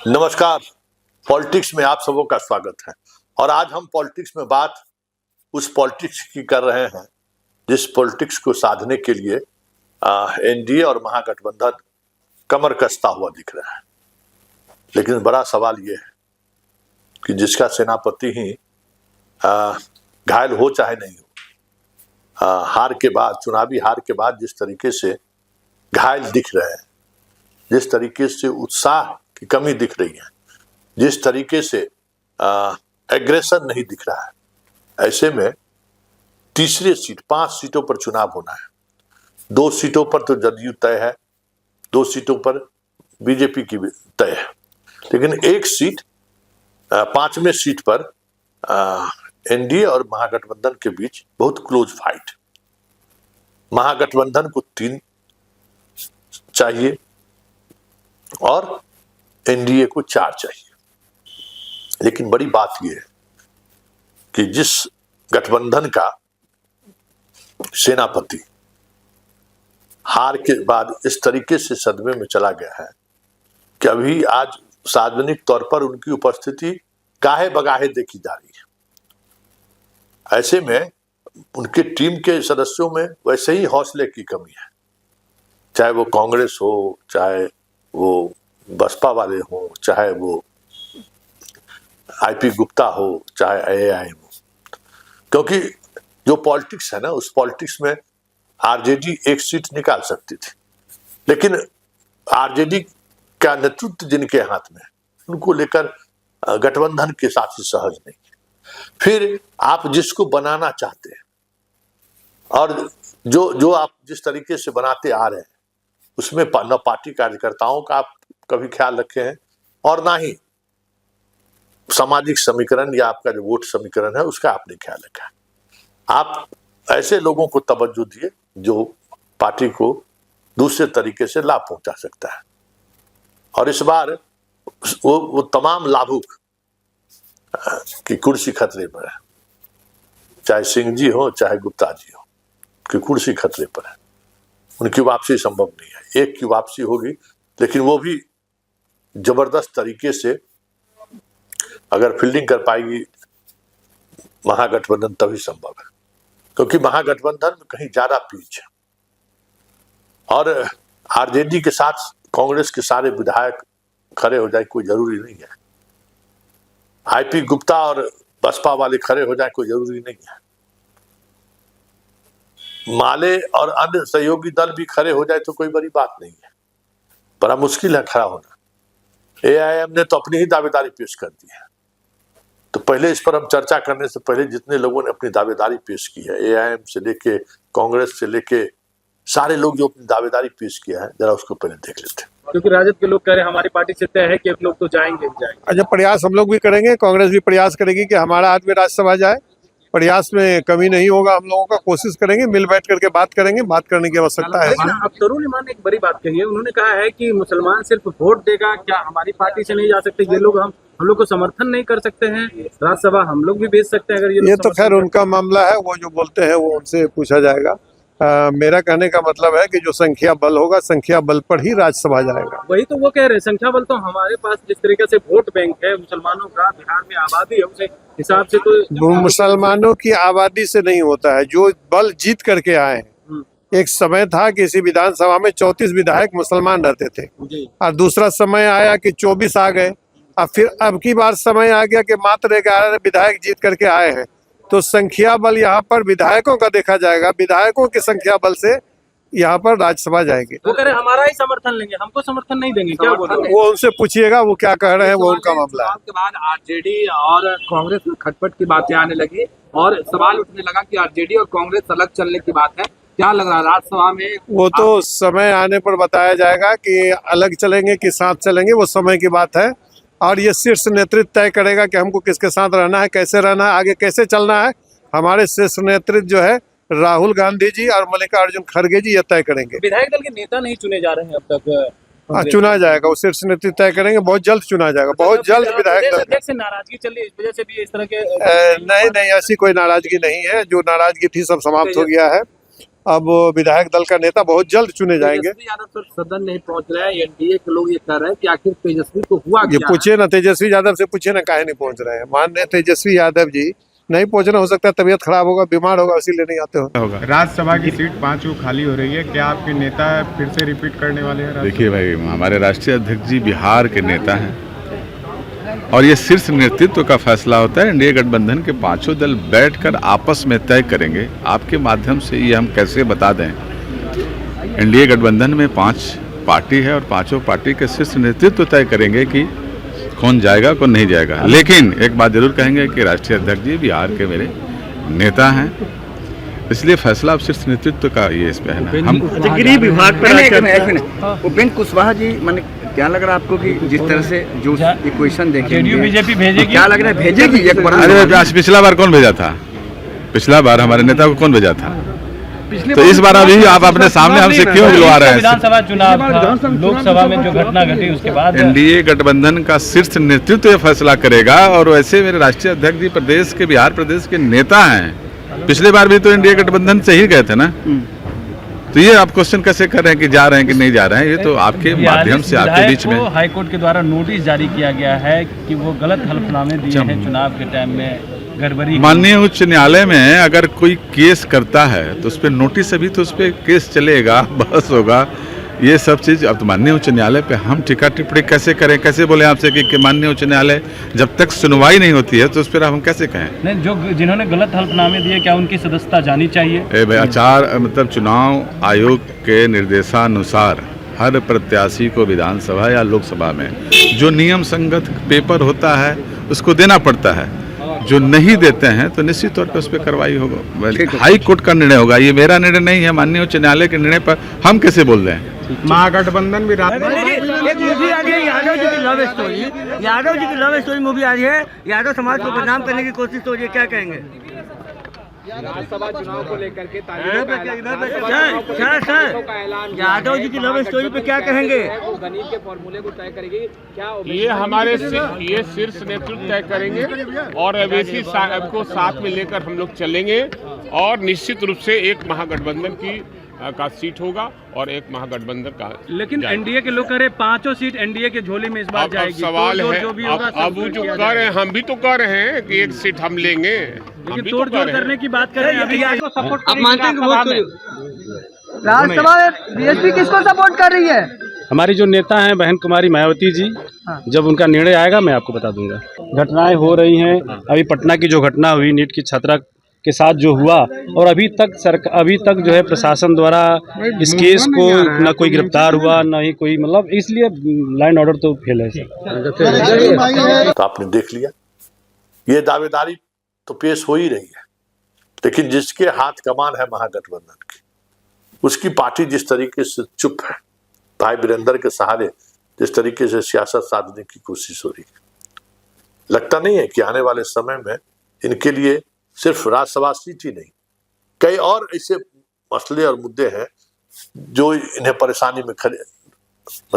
नमस्कार। पॉलिटिक्स में आप सबों का स्वागत है। और आज हम पॉलिटिक्स में बात उस पॉलिटिक्स की कर रहे हैं जिस पॉलिटिक्स को साधने के लिए एनडीए और महागठबंधन कमर कसता हुआ दिख रहा है। लेकिन बड़ा सवाल ये है कि जिसका सेनापति ही घायल हो चाहे नहीं हो, हार के बाद, चुनावी हार के बाद जिस तरीके से घायल दिख रहे हैं, जिस तरीके से उत्साह की कमी दिख रही है, जिस तरीके से एग्रेशन नहीं दिख रहा है, ऐसे में तीसरी सीट, 5 सीटों पर चुनाव होना है। 2 सीटों पर तो जदयू तय है, 2 सीटों पर बीजेपी की भी तय है, लेकिन एक सीट, 5वें सीट पर एनडीए और महागठबंधन के बीच बहुत क्लोज फाइट। महागठबंधन को 3 चाहिए और एनडीए को 4 चाहिए। लेकिन बड़ी बात यह है कि जिस गठबंधन का सेनापति हार के बाद इस तरीके से सदमे में चला गया है कि अभी आज सार्वजनिक तौर पर उनकी उपस्थिति गाहे बगाहे देखी जा रही है। ऐसे में उनके टीम के सदस्यों में वैसे ही हौसले की कमी है, चाहे वो कांग्रेस हो, चाहे वो बसपा वाले हो, चाहे वो आईपी गुप्ता हो, चाहे एआईएम हो। क्योंकि जो पॉलिटिक्स है ना, उस पॉलिटिक्स में आरजेडी 1 सीट निकाल सकती थी, लेकिन आरजेडी का नेतृत्व जिनके हाथ में, उनको लेकर गठबंधन के साथ ही सहज नहीं है। फिर आप जिसको बनाना चाहते हैं और जो आप जिस तरीके से बनाते आ रहे हैं, उसमें न पार्टी कार्यकर्ताओं का आप कभी ख्याल रखे हैं और ना ही सामाजिक समीकरण या आपका जो वोट समीकरण है उसका आपने ख्याल रखा है। आप ऐसे लोगों को तवज्जो दिए जो पार्टी को दूसरे तरीके से लाभ पहुंचा सकता है। और इस बार वो तमाम लाभुक की कुर्सी खतरे पर है, चाहे सिंह जी हो, चाहे गुप्ता जी हो, कि कुर्सी खतरे पर है। उनकी वापसी संभव नहीं है। एक की वापसी होगी, लेकिन वो भी जबरदस्त तरीके से अगर फील्डिंग कर पाएगी महागठबंधन, तभी संभव है। क्योंकि महागठबंधन में कहीं ज्यादा पीछ है और आरजेडी के साथ कांग्रेस के सारे विधायक खड़े हो जाए कोई जरूरी नहीं है, आईपी गुप्ता और बसपा वाले खड़े हो जाए कोई जरूरी नहीं है, माले और अन्य सहयोगी दल भी खड़े हो जाए तो कोई बड़ी बात नहीं है। बड़ा मुश्किल है खड़ा होना। एआईएम ने तो अपनी ही दावेदारी पेश कर दी है। तो पहले इस पर हम चर्चा करने से पहले जितने लोगों ने अपनी दावेदारी पेश की है, एआईएम से लेके कांग्रेस से लेके सारे लोग जो अपनी दावेदारी पेश किया है, जरा उसको पहले देख लेते हैं। क्योंकि राजद के लोग कह रहे हैं हमारी पार्टी से तय है कि एक लोग तो जाएंगे ही जाएंगे। अच्छा, प्रयास हम लोग भी करेंगे, कांग्रेस भी प्रयास करेगी कि हमारा आदमी राज्यसभा जाए। प्रयास में कमी नहीं होगा, हम लोगों का कोशिश करेंगे, मिल बैठ करके बात करेंगे, बात करने की आवश्यकता है। अब तरुण इमान ने एक बड़ी बात कही है, उन्होंने कहा है कि मुसलमान सिर्फ वोट देगा, क्या हमारी पार्टी से नहीं जा सकते? ये लोग हम लोग को समर्थन नहीं कर सकते हैं, राज्यसभा हम लोग भी भेज सकते हैं अगर ये तो खैर उनका मामला है, वो जो बोलते हैं वो उनसे पूछा जाएगा। मेरा कहने का मतलब है कि जो संख्या बल होगा, संख्या बल पर ही राज्यसभा जाएगा। वही तो वो कह रहे हैं, संख्या बल तो हमारे पास जिस तरीके से वोट बैंक है मुसलमानों का, बिहार में आबादी है, उसे हिसाब से तो मुसलमानों की आबादी से नहीं होता है, जो बल जीत करके आए हैं। एक समय था कि इसी विधानसभा में 34 विधायक मुसलमान रहते थे और दूसरा समय आया कि 24 आ गए। अब फिर अब की बार समय आ गया कि मात्र 11 विधायक जीत करके आए हैं। तो संख्या बल यहाँ पर विधायकों का देखा जाएगा, विधायकों की संख्या बल से यहाँ पर राज्यसभा जाएंगे। वो कह रहे हमारा ही समर्थन लेंगे, हमको समर्थन नहीं देंगे, क्या बोल रहे हैं? वो उनसे पूछिएगा वो क्या कह रहे हैं, वो उनका मामला है। के बाद आरजेडी और कांग्रेस में खटपट की बातें आने लगी और सवाल उठने लगा कि आरजेडी और कांग्रेस अलग चलने की बात है। क्या लग रहा है राज्यसभा में? वो तो समय आने पर बताया जाएगा कि अलग चलेंगे कि साथ चलेंगे, वो समय की बात है। और ये शीर्ष नेतृत्व तय करेगा कि हमको किसके साथ रहना है, कैसे रहना है, आगे कैसे चलना है। हमारे शीर्ष नेतृत्व जो है राहुल गांधी जी और मल्लिकार्जुन खड़गे जी ये तय करेंगे। विधायक दल के नेता नहीं चुने जा रहे हैं अब तक। चुना जाएगा, वो शीर्ष नेतृत्व तय करेंगे, बहुत जल्द चुना जाएगा, बहुत जल्द विधायक दल। अध्यक्ष से नाराजगी चल रही है, इस वजह से भी इस तरह के नहीं, ऐसी कोई नाराजगी नहीं है। जो नाराजगी थी सब समाप्त हो गया है। अब विधायक दल का नेता बहुत जल्द चुने जाएंगे। तेजस्वी यादव तो सदन नहीं पहुंच रहे हैं, एनडीए के लोग ये कह रहे हैं कि आखिर तेजस्वी को हुआ ये क्या? पूछिए ना, तेजस्वी यादव से पूछिए ना काहे नहीं पहुंच रहे हैं। माननीय तेजस्वी यादव जी नहीं पहुंचना, हो सकता है तबीयत खराब होगा, बीमार होगा, इसीलिए नहीं आते होगा। राज्यसभा की सीट 5 वो खाली हो रही है, क्या आपके नेता फिर से रिपीट करने वाले हैं? देखिए भाई, हमारे राष्ट्रीय अध्यक्ष जी बिहार के नेता हैं और ये शीर्ष नेतृत्व का फैसला होता है। एनडीए गठबंधन के पांचों दल बैठकर आपस में तय करेंगे। आपके माध्यम से ये हम कैसे बता दें, एनडीए गठबंधन में 5 पार्टी है और पांचों पार्टी के शीर्ष नेतृत्व तय करेंगे कि कौन जाएगा कौन नहीं जाएगा। लेकिन एक बात जरूर कहेंगे कि राष्ट्रीय अध्यक्ष जी बिहार के मेरे नेता हैं, इसलिए फैसला अब शीर्ष नेतृत्व का ये इस पे है ना। हम गृह विभाग पर उपेंद्र कुशवाहा जी, मैंने क्या लग रहा है आपको कि जिस तरह से जो इक्वेशन देखेंगे बीजेपी भेजेगी, क्या लग रहा है भेजेगी? एक बार अरे पिछला बार कौन भेजा था? पिछला बार हमारे नेता को कौन भेजा था? तो इस बार अभी आप अपने सामने हमसे क्यों बुलवा रहे हैं? विधानसभा चुनाव था, लोकसभा में जो घटना घटी उसके बाद एनडीए गठबंधन का शीर्ष नेतृत्व ये फैसला करेगा और वैसे मेरे राष्ट्रीय अध्यक्ष जी प्रदेश के, बिहार प्रदेश के नेता हैं। पिछले बार भी तो एनडीए गठबंधन से ही गए थे ना। तो ये आप क्वेश्चन कैसे कर रहे हैं कि जा रहे हैं कि नहीं जा रहे हैं? ये तो आपके माध्यम से आपके बीच में हाईकोर्ट के द्वारा नोटिस जारी किया गया है कि वो गलत हलफनामे दिए हैं चुनाव के टाइम में, गड़बड़ी। माननीय उच्च न्यायालय में अगर कोई केस करता है तो उस पर नोटिस, अभी तो उस पर केस चलेगा, बहस होगा, ये सब चीज़। अब तो माननीय उच्च न्यायालय पे हम टीका टिप्पणी कैसे करें? कैसे बोले आपसे कि माननीय उच्च न्यायालय जब तक सुनवाई नहीं होती है तो उस पर हम कैसे कहें? नहीं, जो जिन्होंने गलत हलफनामे दिए क्या उनकी सदस्यता जानी चाहिए? भाई, आचार मतलब चुनाव आयोग के निर्देशानुसार हर प्रत्याशी को विधानसभा या लोकसभा में जो नियम संगत पेपर होता है उसको देना पड़ता है। जो नहीं देते हैं तो निश्चित तौर पर उस पर कार्रवाई होगा। हाई कोर्ट का निर्णय होगा, ये मेरा निर्णय नहीं है। माननीय उच्च न्यायालय के निर्णय पर हम कैसे बोल रहे हैं? महागठबंधन भी एक मूवी आ रही है यादव जी की लव स्टोरी, यादव जी की लव स्टोरी मूवी आ रही है, यादव समाज को बदनाम करने की कोशिश हो रही है, क्या कहेंगे? राज्यसभा चुनाव को लेकर के यादव जी की लव स्टोरी पे क्या कहेंगे? वो गणित के फॉर्मूले को तय करेगी क्या? ये हमारे ये शीर्ष नेतृत्व तय करेंगे और अवैसी को साथ में लेकर हम लोग चलेंगे और निश्चित रूप से एक महागठबंधन का सीट होगा और एक महागठबंधन का। लेकिन एनडीए के लोग कह रहे 5 सीट एनडीए के झोली में इस बार जाएगी। सवाल है, अब वो जो कह रहे हैं, हम भी तो कह रहे हैं कि एक सीट हम लेंगे, लेकिन तोड़ जोड़ करने की बात कर रहे हैं। आप मानते हैं कि राज्यसभा में बीएसपी किसको सपोर्ट कर रही है? हमारी जो नेता हैं बहन कुमारी मायावती जी, जब उनका निर्णय आएगा मैं आपको बता दूंगा। घटनाएं हो रही हैं, अभी पटना की जो घटना हुई नीट की छात्रा के साथ जो हुआ, और अभी तक जो है प्रशासन द्वारा इस केस को न कोई गिरफ्तार हुआ न ही कोई, मतलब इसलिए लाइन ऑर्डर तो फेल है सर। तो आपने देख लिया, ये दावेदारी तो पेश हो ही रही है, लेकिन जिसके हाथ कमान है महागठबंधन की, उसकी पार्टी जिस तरीके से चुप है, भाई वीरेंद्र के सहारे जिस तरीके से सियासत साधने की कोशिश हो रही है, लगता नहीं है कि आने वाले समय में इनके लिए सिर्फ राज्यसभा सीट ही नहीं, कई और ऐसे मसले और मुद्दे हैं जो इन्हें परेशानी में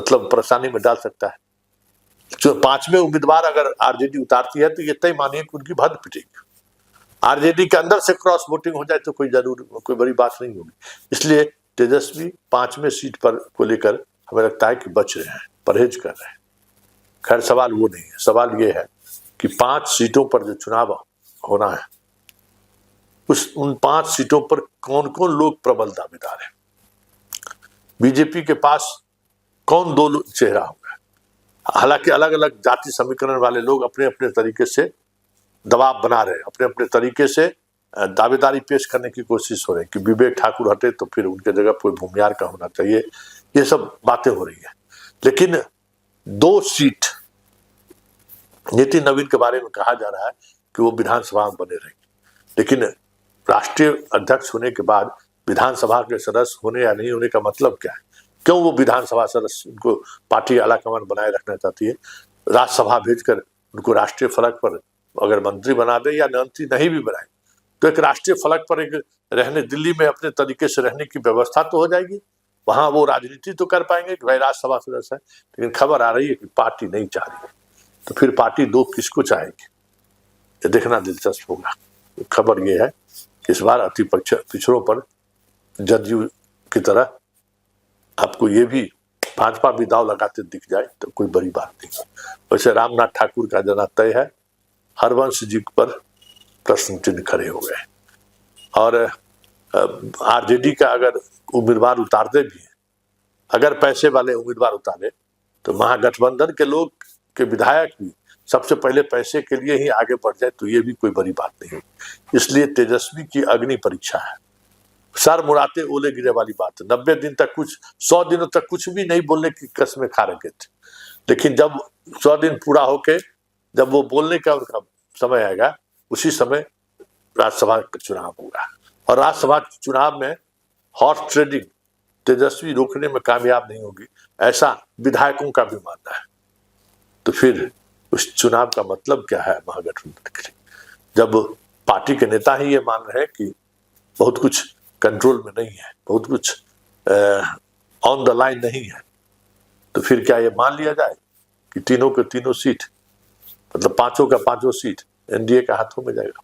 परेशानी में डाल सकता है। जो 5वें उम्मीदवार अगर आरजेडी उतारती है तो ये तय मानिए कि उनकी भद पिटेगी। आरजेडी के अंदर से क्रॉस वोटिंग हो जाए तो कोई बड़ी बात नहीं होगी। इसलिए तेजस्वी 5वें सीट पर को लेकर हमें लगता है कि बच रहे हैं, परहेज कर रहे हैं। खैर सवाल वो नहीं है, सवाल ये है कि 5 सीटों पर जो चुनाव होना है उन 5 सीटों पर कौन कौन लोग प्रबल दावेदार हैं। बीजेपी के पास कौन 2 चेहरा होगा। हालांकि अलग अलग जाति समीकरण वाले लोग अपने अपने तरीके से दबाव बना रहे हैं, अपने अपने तरीके से दावेदारी पेश करने की कोशिश हो रही है कि विवेक ठाकुर हटे तो फिर उनके जगह कोई भूमियार का होना चाहिए। ये सब बातें हो रही है, लेकिन 2 सीट नितिन नवीन के बारे में कहा जा रहा है कि वो विधानसभा में बने रहेंगे, लेकिन राष्ट्रीय अध्यक्ष होने के बाद विधानसभा के सदस्य होने या नहीं होने का मतलब क्या है? क्यों वो विधानसभा सदस्य उनको पार्टी आलाकमान बनाए रखना चाहती है? राज्यसभा भेजकर उनको राष्ट्रीय फलक पर अगर मंत्री बना दे या मंत्री नहीं भी बनाए तो एक राष्ट्रीय फलक पर एक रहने, दिल्ली में अपने तरीके से रहने की व्यवस्था तो हो जाएगी, वहां वो राजनीति तो कर पाएंगे कि भाई राज्यसभा सदस्य है। लेकिन खबर आ रही है कि पार्टी नहीं चाह रही है, तो फिर पार्टी 2 किसको चाहेगी, ये देखना दिलचस्प होगा। खबर ये है कि इस बार अति पिछड़ों पर जदयू की तरह आपको ये भी भाजपा भी दाव लगाते दिख जाए तो कोई बड़ी बात नहीं। वैसे रामनाथ ठाकुर का जाना तय है, हरवंश जी पर प्रश्न चिन्ह खड़े हो गए। और आरजेडी का अगर उम्मीदवार उतारते भी हैं, अगर पैसे वाले उम्मीदवार उतारे तो महागठबंधन के लोग के विधायक भी सबसे पहले पैसे के लिए ही आगे बढ़ जाए तो ये भी कोई बड़ी बात नहीं है। इसलिए तेजस्वी की अग्नि परीक्षा है, सर मुड़ाते ओले गिरे वाली बात है। 90 दिन तक 100 दिनों तक कुछ भी नहीं बोलने की कसमें खा रखे थे, लेकिन जब 100 दिन पूरा होके जब वो बोलने का उनका समय आएगा, उसी समय राज्यसभा का चुनाव होगा। और राज्यसभा चुनाव में हॉर्स ट्रेडिंग तेजस्वी रोकने में कामयाब नहीं होगी, ऐसा विधायकों का भी मानना है। तो फिर उस चुनाव का मतलब क्या है महागठबंधन के लिए, जब पार्टी के नेता ही ये मान रहे हैं कि बहुत कुछ कंट्रोल में नहीं है, बहुत कुछ ऑन द लाइन नहीं है, तो फिर क्या ये मान लिया जाए कि तीनों के तीनों सीट, मतलब 5 का 5 सीट एनडीए के हाथों में जाएगा।